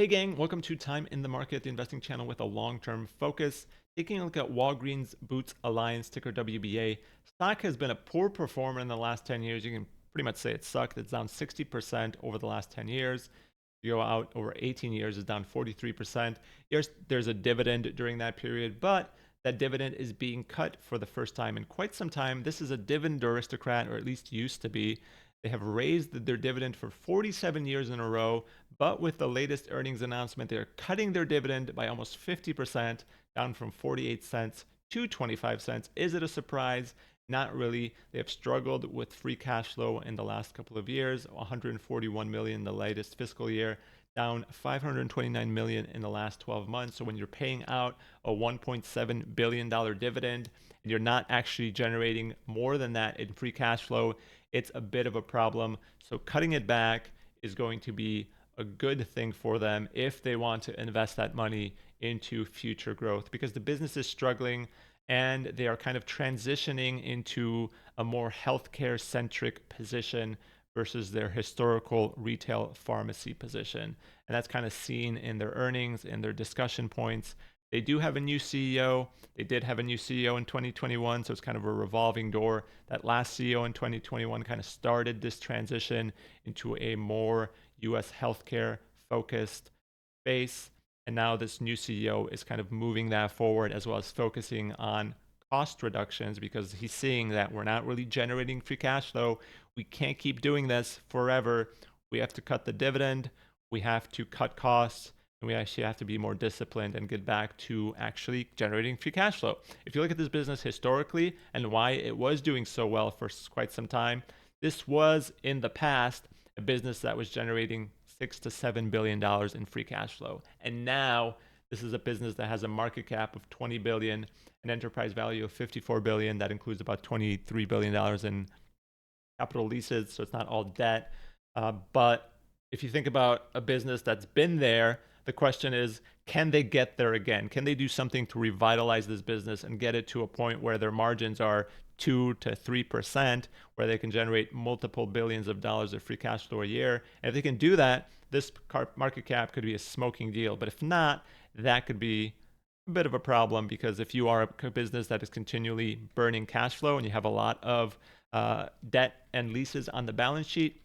Hey gang, welcome to Time in the Market, the investing channel with a long-term focus. Taking a look at Walgreens Boots Alliance, ticker WBA. Stock has been a poor performer in the last 10 years. You can pretty much say it sucked. It's down 60% over the last 10 years. You go out over 18 years, it's down 43%. There's a dividend during that period, but that dividend is being cut for the first time in quite some time. This is a dividend aristocrat, or at least used to be. They have raised their dividend for 47 years in a row, but with the latest earnings announcement, they're cutting their dividend by almost 50%, down from 48 cents to 25 cents. Is it a surprise? Not really. They have struggled with free cash flow in the last couple of years, 141 million in the latest fiscal year, down 529 million in the last 12 months. So when you're paying out a 1.7 billion dollar dividend and you're not actually generating more than that in free cash flow, it's a bit of a problem. So cutting it back is going to be a good thing for them if they want to invest that money into future growth, because the business is struggling and they are kind of transitioning into a more healthcare centric position versus their historical retail pharmacy position. And that's kind of seen in their earnings and their discussion points. They do have a new CEO. They did have a new CEO in 2021, so it's kind of a revolving door. That last CEO in 2021 kind of started this transition into a more US healthcare focused space. And now this new CEO is kind of moving that forward, as well as focusing on cost reductions, because he's seeing that we're not really generating free cash flow. We can't keep doing this forever. We have to cut the dividend. We have to cut costs. And we actually have to be more disciplined and get back to actually generating free cash flow. If you look at this business historically and why it was doing so well for quite some time, this was in the past a business that was generating $6 to $7 billion in free cash flow. And now this is a business that has a market cap of 20 billion, an enterprise value of 54 billion. That includes about $23 billion in capital leases, so it's not all debt. But if you think about a business that's been there, the question is, can they get there again? Can they do something to revitalize this business and get it to a point where their margins are 2 to 3%, where they can generate multiple billions of dollars of free cash flow a year? And if they can do that, this market cap could be a smoking deal. But if not, that could be a bit of a problem, because if you are a business that is continually burning cash flow and you have a lot of debt and leases on the balance sheet,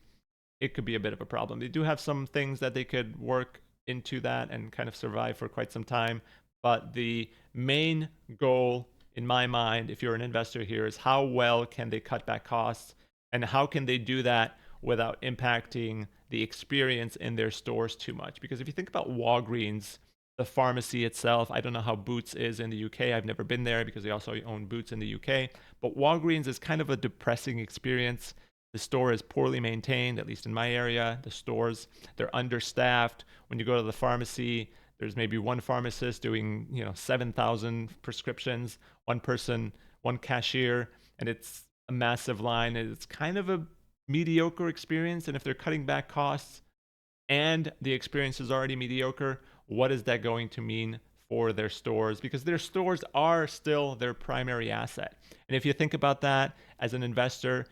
it could be a bit of a problem. They do have some things that they could work into that and kind of survive for quite some time. But the main goal in my mind, if you're an investor here, is how well can they cut back costs, and how can they do that without impacting the experience in their stores too much. Because if you think about Walgreens, the pharmacy itself, I don't know how Boots is in the UK. I've never been there because they also own Boots in the UK. But Walgreens is kind of a depressing experience. The store is poorly maintained, at least in my area. The stores, they're understaffed. When you go to the pharmacy, there's maybe one pharmacist doing 7,000 prescriptions, one person, one cashier, and it's a massive line. It's kind of a mediocre experience. And if they're cutting back costs and the experience is already mediocre, what is that going to mean for their stores? Because their stores are still their primary asset. And if you think about that as an investor,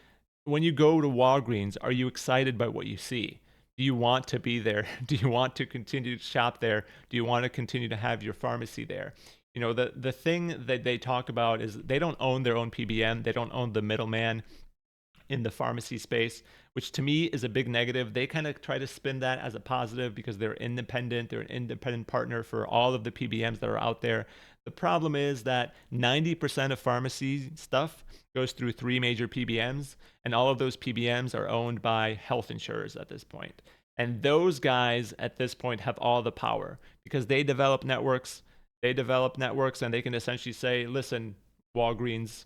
when you go to Walgreens, are you excited by what you see? Do you want to be there? Do you want to continue to shop there? Do you want to continue to have your pharmacy there? The thing that they talk about is they don't own their own PBM. They don't own the middleman in the pharmacy space, which to me is a big negative. They kind of try to spin that as a positive because they're independent. They're an independent partner for all of the PBMs that are out there. The problem is that 90% of pharmacy stuff goes through 3 major PBMs, and all of those PBMs are owned by health insurers at this point. And those guys at this point have all the power because they develop networks. And they can essentially say, listen, Walgreens,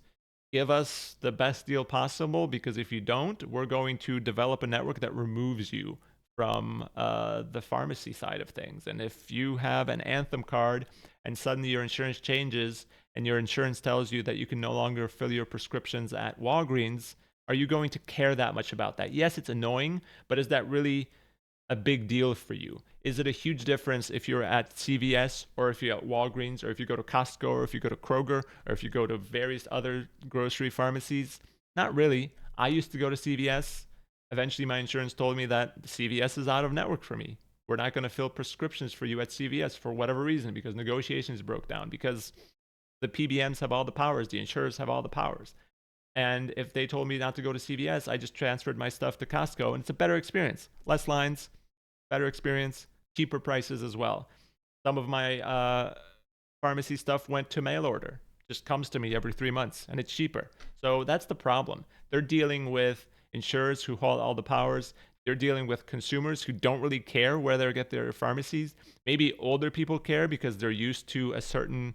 give us the best deal possible, because if you don't, we're going to develop a network that removes you from the pharmacy side of things. And if you have an Anthem card and suddenly your insurance changes and your insurance tells you that you can no longer fill your prescriptions at Walgreens, are you going to care that much about that? Yes, it's annoying, but is that really a big deal for you? Is it a huge difference if you're at CVS or if you're at Walgreens or if you go to Costco or if you go to Kroger or if you go to various other grocery pharmacies? Not really. I used to go to CVS. Eventually, my insurance told me that CVS is out of network for me. We're not going to fill prescriptions for you at CVS for whatever reason, because negotiations broke down, because the PBMs have all the powers, the insurers have all the powers. And if they told me not to go to CVS, I just transferred my stuff to Costco, and it's a better experience. Less lines, better experience, cheaper prices as well. Some of my pharmacy stuff went to mail order. Just comes to me every 3 months, and it's cheaper. So that's the problem. They're dealing with insurers who hold all the powers. They're dealing with consumers who don't really care where they get their pharmacies. Maybe older people care because they're used to a certain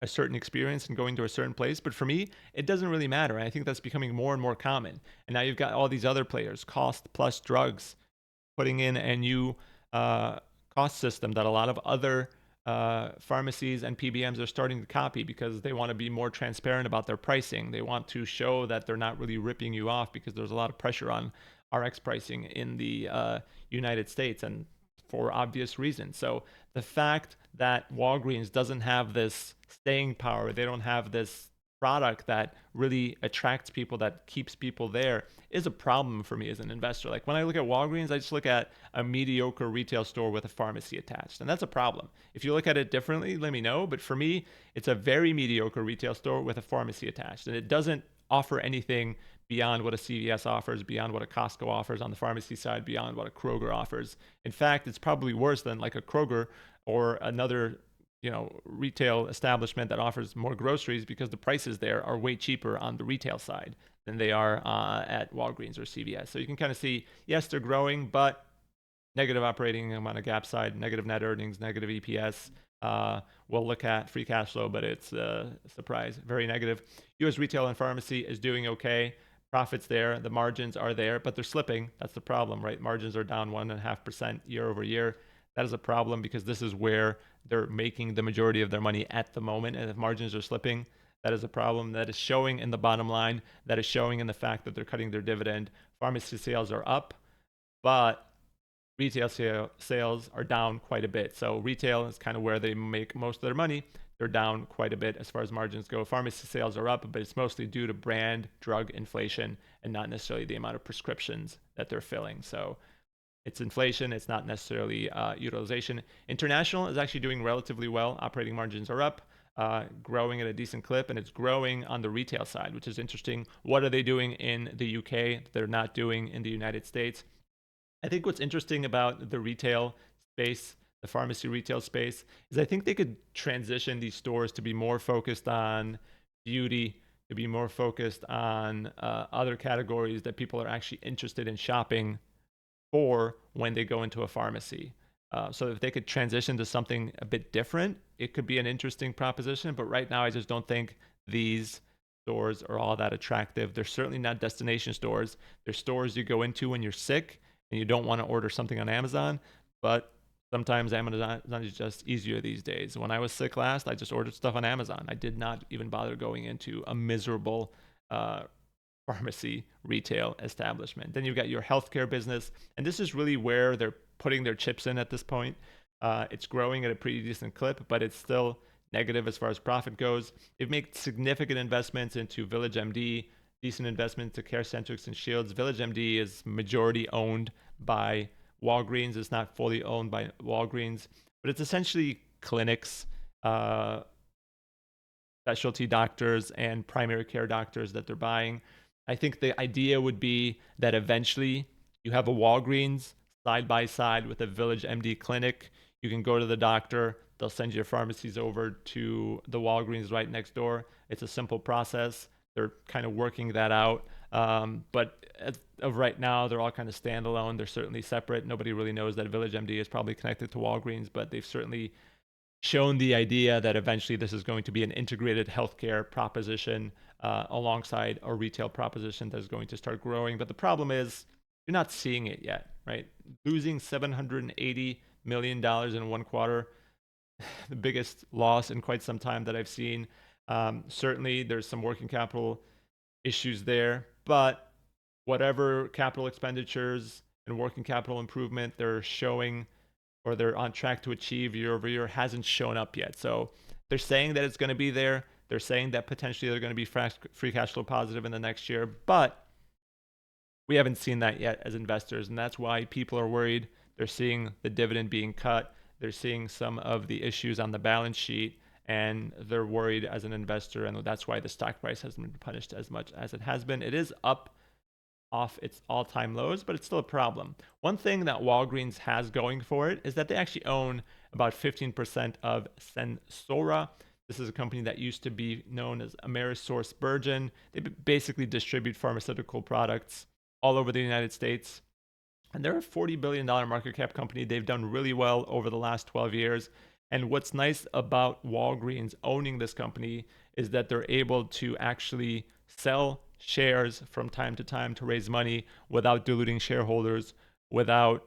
experience and going to a certain place. But for me, it doesn't really matter. And I think that's becoming more and more common. And now you've got all these other players, cost plus drugs, putting in a new cost system that a lot of other pharmacies and PBMs are starting to copy, because they want to be more transparent about their pricing. They want to show that they're not really ripping you off, because there's a lot of pressure on RX pricing in the United States, and for obvious reasons. So the fact that Walgreens doesn't have this staying power, they don't have this product that really attracts people, that keeps people there, is a problem for me as an investor. Like when I look at Walgreens, I just look at a mediocre retail store with a pharmacy attached, and that's a problem. If you look at it differently, let me know. But for me, it's a very mediocre retail store with a pharmacy attached, and it doesn't offer anything beyond what a CVS offers, beyond what a Costco offers on the pharmacy side, beyond what a Kroger offers. In fact, it's probably worse than like a Kroger or another retail establishment that offers more groceries, because the prices there are way cheaper on the retail side than they are at Walgreens or CVS. So you can kind of see, yes, they're growing, but negative operating on a gap side, negative net earnings, negative EPS. We'll look at free cash flow, but it's a surprise, very negative. U.S. retail and pharmacy is doing okay. Profits there, the margins are there, but they're slipping. That's the problem, right? Margins are down 1.5% year over year. That is a problem, because this is where they're making the majority of their money at the moment. And if margins are slipping, that is a problem. That is showing in the bottom line. That is showing in the fact that they're cutting their dividend. Pharmacy sales are up, but retail sales are down quite a bit. So retail is kind of where they make most of their money. They're down quite a bit as far as margins go. Pharmacy sales are up, but it's mostly due to brand drug inflation and not necessarily the amount of prescriptions that they're filling. So it's inflation. It's not necessarily utilization. International is actually doing relatively well. Operating margins are up, growing at a decent clip, and it's growing on the retail side, which is interesting. What are they doing in the UK that they're not doing in the United States? I think what's interesting about the retail space, the pharmacy retail space, is I think they could transition these stores to be more focused on beauty, to be more focused on other categories that people are actually interested in shopping for when they go into a pharmacy. So if they could transition to something a bit different, it could be an interesting proposition. But right now, I just don't think these stores are all that attractive. They're certainly not destination stores. They're stores you go into when you're sick and you don't want to order something on Amazon. But sometimes Amazon is just easier these days. When I was sick last, I just ordered stuff on Amazon. I did not even bother going into a miserable pharmacy retail establishment. Then you've got your healthcare business, and this is really where they're putting their chips in at this point. It's growing at a pretty decent clip, but it's still negative as far as profit goes. They've made significant investments into VillageMD, decent investments to CareCentrix and Shields. VillageMD is majority owned by Walgreens. It's not fully owned by Walgreens, but it's essentially clinics, specialty doctors, and primary care doctors that they're buying. I think the idea would be that eventually you have a Walgreens side by side with a VillageMD clinic. You can go to the doctor. They'll send your pharmacies over to the Walgreens right next door. It's a simple process. They're kind of working that out. But as of right now, they're all kind of standalone. They're certainly separate. Nobody really knows that VillageMD is probably connected to Walgreens, but they've certainly shown the idea that eventually this is going to be an integrated healthcare proposition alongside a retail proposition that is going to start growing. But the problem is you're not seeing it yet, right? Losing $780 million in one quarter, the biggest loss in quite some time that I've seen. Certainly, there's some working capital issues there, but whatever capital expenditures and working capital improvement they're showing or they're on track to achieve year over year hasn't shown up yet. So they're saying that it's going to be there. They're saying that potentially they're going to be free cash flow positive in the next year, but we haven't seen that yet as investors, and that's why people are worried. They're seeing the dividend being cut. They're seeing some of the issues on the balance sheet, and they're worried as an investor, and that's why the stock price hasn't been punished as much as it has been. It is up off its all-time lows, but it's still a problem. One thing that Walgreens has going for it is that they actually own about 15% of Sensora. This is a company that used to be known as AmerisourceBergen. They basically distribute pharmaceutical products all over the United States. And they're a $40 billion market cap company. They've done really well over the last 12 years. And what's nice about Walgreens owning this company is that they're able to actually sell shares from time to time to raise money without diluting shareholders, without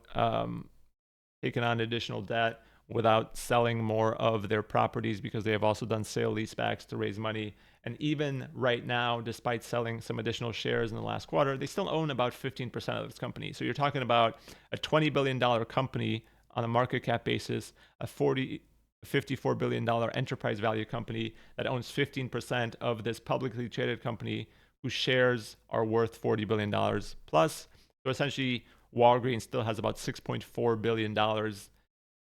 taking on additional debt, without selling more of their properties, because they have also done sale leasebacks to raise money. And even right now, despite selling some additional shares in the last quarter, they still own about 15% of this company. So you're talking about a $20 billion company on a market cap basis, a $54 billion enterprise value company that owns 15% of this publicly traded company whose shares are worth $40 billion plus. So essentially, Walgreens still has about $6.4 billion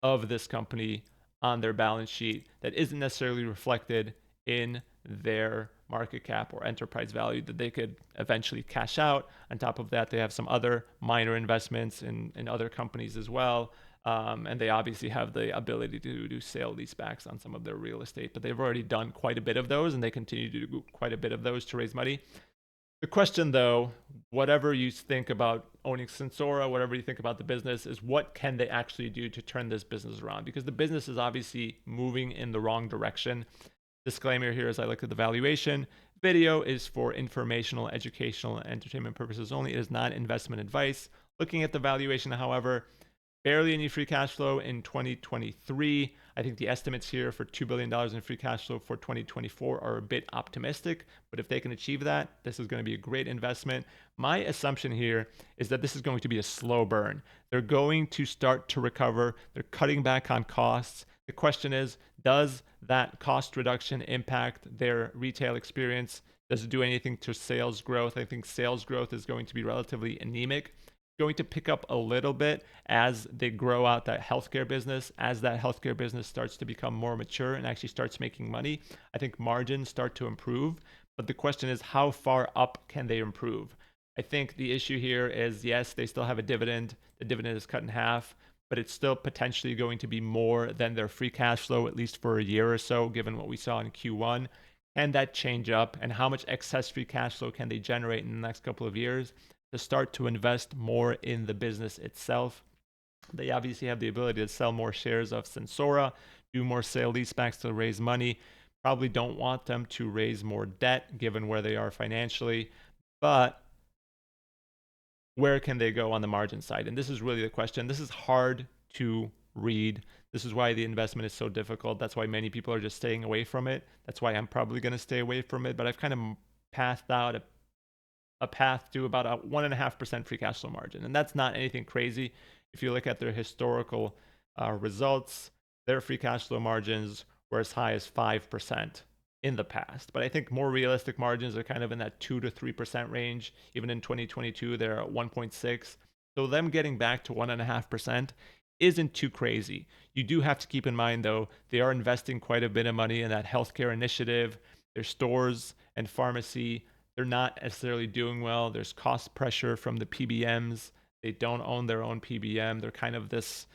of this company on their balance sheet that isn't necessarily reflected in their market cap or enterprise value that they could eventually cash out. On top of that, they have some other minor investments in other companies as well. And they obviously have the ability to do sale leasebacks on some of their real estate, but they've already done quite a bit of those, and they continue to do quite a bit of those to raise money. The question, though, whatever you think about owning Sensora, whatever you think about the business, is what can they actually do to turn this business around? Because the business is obviously moving in the wrong direction. Disclaimer here as I look at the valuation. Video is for informational, educational, and entertainment purposes only. It is not investment advice. Looking at the valuation, however, barely any free cash flow in 2023. I think the estimates here for $2 billion in free cash flow for 2024 are a bit optimistic, but if they can achieve that, this is going to be a great investment. My assumption here is that this is going to be a slow burn. They're going to start to recover. They're cutting back on costs. The question is, does that cost reduction impact their retail experience? Does it do anything to sales growth? I think sales growth is going to be relatively anemic. Going to pick up a little bit as they grow out that healthcare business. As that healthcare business starts to become more mature and actually starts making money, I think margins start to improve. But the question is, how far up can they improve? I think the issue here is, yes, they still have a dividend. The dividend is cut in half, but it's still potentially going to be more than their free cash flow, at least for a year or so, given what we saw in Q1. Can that change up? And how much excess free cash flow can they generate in the next couple of years to start to invest more in the business itself? They obviously have the ability to sell more shares of Sensora, do more sale leasebacks to raise money. Probably don't want them to raise more debt given where they are financially, but where can they go on the margin side? And this is really the question. This is hard to read. This is why the investment is so difficult. That's why many people are just staying away from it. That's why I'm probably going to stay away from it, but I've kind of pathed out a path to about a 1.5% free cash flow margin. And that's not anything crazy. If you look at their historical results, their free cash flow margins were as high as 5% in the past. But I think more realistic margins are kind of in that 2 to 3% range. Even in 2022, they're at 1.6. So them getting back to 1.5% isn't too crazy. You do have to keep in mind, though, they are investing quite a bit of money in that healthcare initiative. Their stores and pharmacy, they're not necessarily doing well. There's cost pressure from the PBMs. They don't own their own PBM. They're kind of this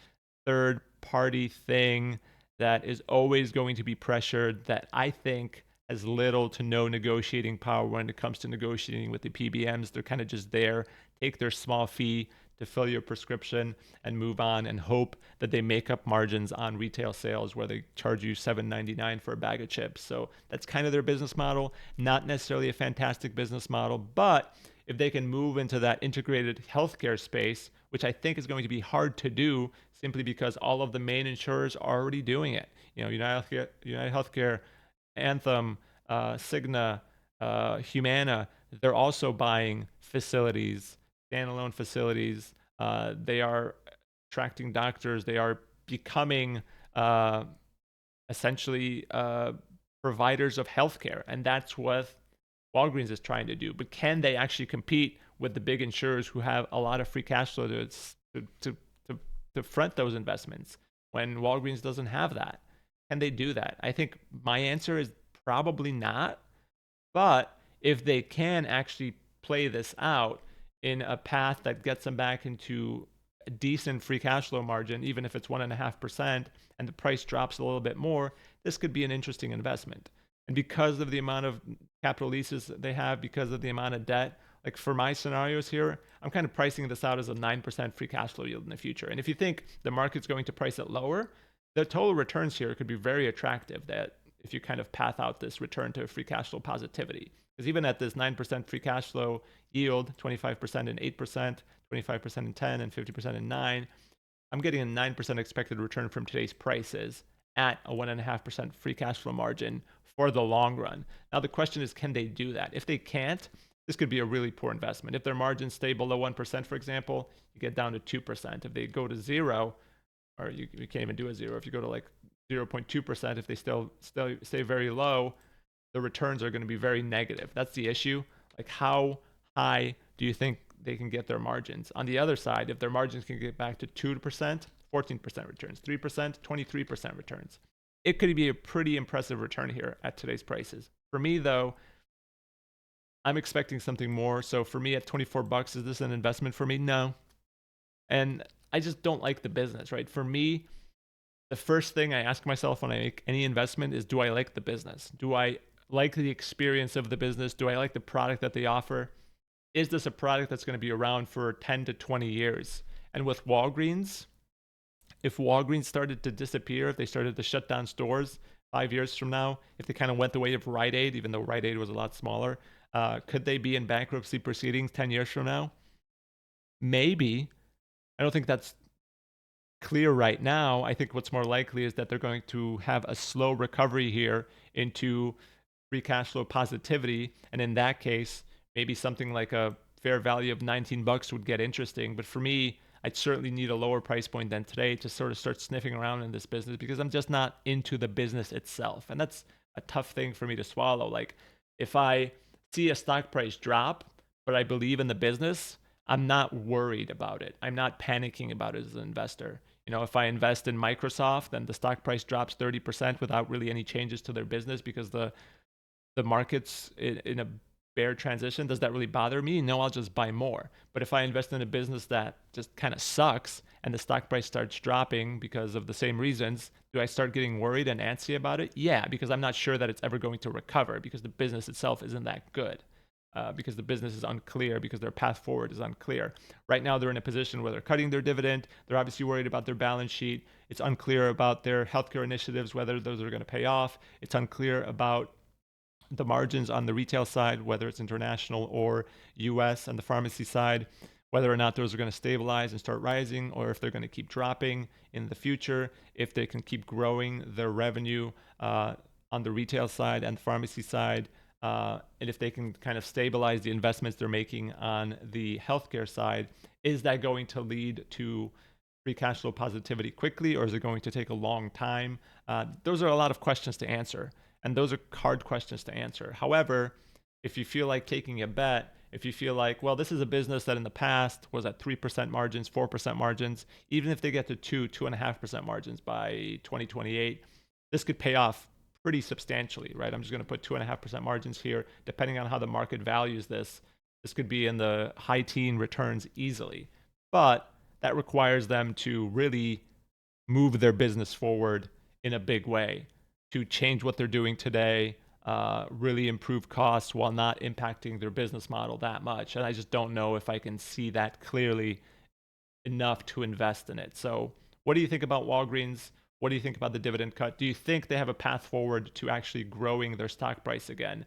third party thing that is always going to be pressured, that I think has little to no negotiating power when it comes to negotiating with the PBMs. They're kind of just there, take their small fee to fill your prescription and move on and hope that they make up margins on retail sales where they charge you $7.99 for a bag of chips. So that's kind of their business model. Not necessarily a fantastic business model, but if they can move into that integrated healthcare space, which I think is going to be hard to do simply because all of the main insurers are already doing it. You know, United Healthcare, Anthem, Cigna, Humana, they're also buying facilities, standalone facilities. They are attracting doctors. They are becoming essentially providers of healthcare, and that's what Walgreens is trying to do. But can they actually compete with the big insurers who have a lot of free cash flow to to front those investments when Walgreens doesn't have that? Can they do that? I think my answer is probably not. But if they can actually play this out in a path that gets them back into a decent free cash flow margin, even if it's 1.5%, and the price drops a little bit more, this could be an interesting investment. And because of the amount of capital leases they have, because of the amount of debt, like for my scenarios here, I'm kind of pricing this out as a 9% free cash flow yield in the future. And if you think the market's going to price it lower, the total returns here could be very attractive, that if you kind of path out this return to free cash flow positivity. Because even at this 9% free cash flow yield, 25% in 8%, 25% in 10, and 50% in 9, I'm getting a 9% expected return from today's prices at a 1.5% free cash flow margin for the long run. Now, the question is, can they do that? If they can't, this could be a really poor investment. If their margins stay below 1%, for example, you get down to 2%. If they go to zero, or you can't even do a zero, if you go to like 0.2%, if they still stay very low, the returns are going to be very negative. That's the issue. Like, how high do you think they can get their margins? On the other side, if their margins can get back to 2%, 14% returns, 3%, 23% returns, it could be a pretty impressive return here at today's prices. For me, though, I'm expecting something more. So for me, at 24 bucks, is this an investment for me? No. And I just don't like the business, right? For me, the first thing I ask myself when I make any investment is, do I like the business? Do I like the experience of the business? Do I like the product that they offer? Is this a product that's going to be around for 10 to 20 years? And with Walgreens, if Walgreens started to disappear, if they started to shut down stores 5 years from now, if they kind of went the way of Rite Aid, even though Rite Aid was a lot smaller, could they be in bankruptcy proceedings 10 years from now? Maybe. I don't think that's clear right now. I think what's more likely is that they're going to have a slow recovery here into free cash flow positivity. And in that case, maybe something like a fair value of 19 bucks would get interesting. But for me, I'd certainly need a lower price point than today to sort of start sniffing around in this business, because I'm just not into the business itself. And that's a tough thing for me to swallow. Like, if I see a stock price drop, but I believe in the business, I'm not worried about it. I'm not panicking about it as an investor. You know, if I invest in Microsoft and the stock price drops 30% without really any changes to their business because the market's in a bear transition, does that really bother me? No, I'll just buy more. But if I invest in a business that just kind of sucks and the stock price starts dropping because of the same reasons, do I start getting worried and antsy about it? Yeah, because I'm not sure that it's ever going to recover, because the business itself isn't that good. Because the business is unclear, because their path forward is unclear. Right now, they're in a position where they're cutting their dividend. They're obviously worried about their balance sheet. It's unclear about their healthcare initiatives, whether those are going to pay off. It's unclear about the margins on the retail side, whether it's international or US, and the pharmacy side, whether or not those are going to stabilize and start rising, or if they're going to keep dropping in the future, if they can keep growing their revenue on the retail side and pharmacy side. And if they can kind of stabilize the investments they're making on the healthcare side, is that going to lead to free cash flow positivity quickly, or is it going to take a long time? Those are a lot of questions to answer, and those are hard questions to answer. However, if you feel like taking a bet, if you feel like, well, this is a business that in the past was at 3% margins, 4% margins, even if they get to 2.5% margins by 2028, this could pay off pretty substantially, right? I'm just going to put 2.5% margins here. Depending on how the market values this, this could be in the high teen returns easily. But that requires them to really move their business forward in a big way, to change what they're doing today, really improve costs while not impacting their business model that much. And I just don't know if I can see that clearly enough to invest in it. So what do you think about Walgreens? What do you think about the dividend cut? Do you think they have a path forward to actually growing their stock price again?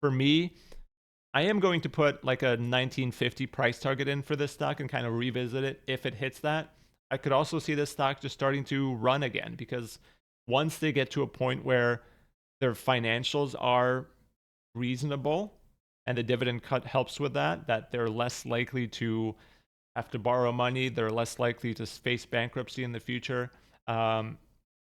For me, I am going to put like a 1950 price target in for this stock and kind of revisit it if it hits that. I could also see this stock just starting to run again, because once they get to a point where their financials are reasonable and the dividend cut helps with that, that they're less likely to have to borrow money, they're less likely to face bankruptcy in the future.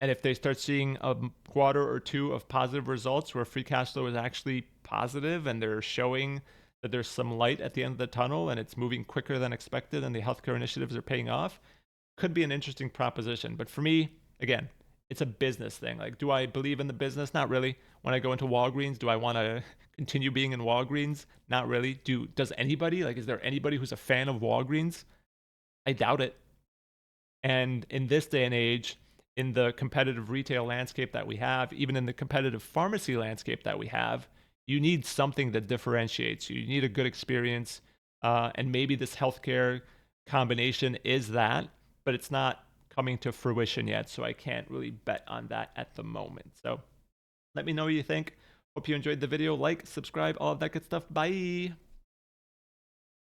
And if they start seeing a quarter or two of positive results where free cash flow is actually positive and they're showing that there's some light at the end of the tunnel and it's moving quicker than expected and the healthcare initiatives are paying off, could be an interesting proposition. But for me, again, it's a business thing. Like, do I believe in the business? Not really. When I go into Walgreens, do I want to continue being in Walgreens? Not really. Does anybody, like, is there anybody who's a fan of Walgreens? I doubt it. And in this day and age, in the competitive retail landscape that we have, even in the competitive pharmacy landscape that we have, you need something that differentiates you. You need a good experience. And maybe this healthcare combination is that, but it's not coming to fruition yet. So I can't really bet on that at the moment. So let me know what you think. Hope you enjoyed the video. Like, subscribe, all of that good stuff. Bye.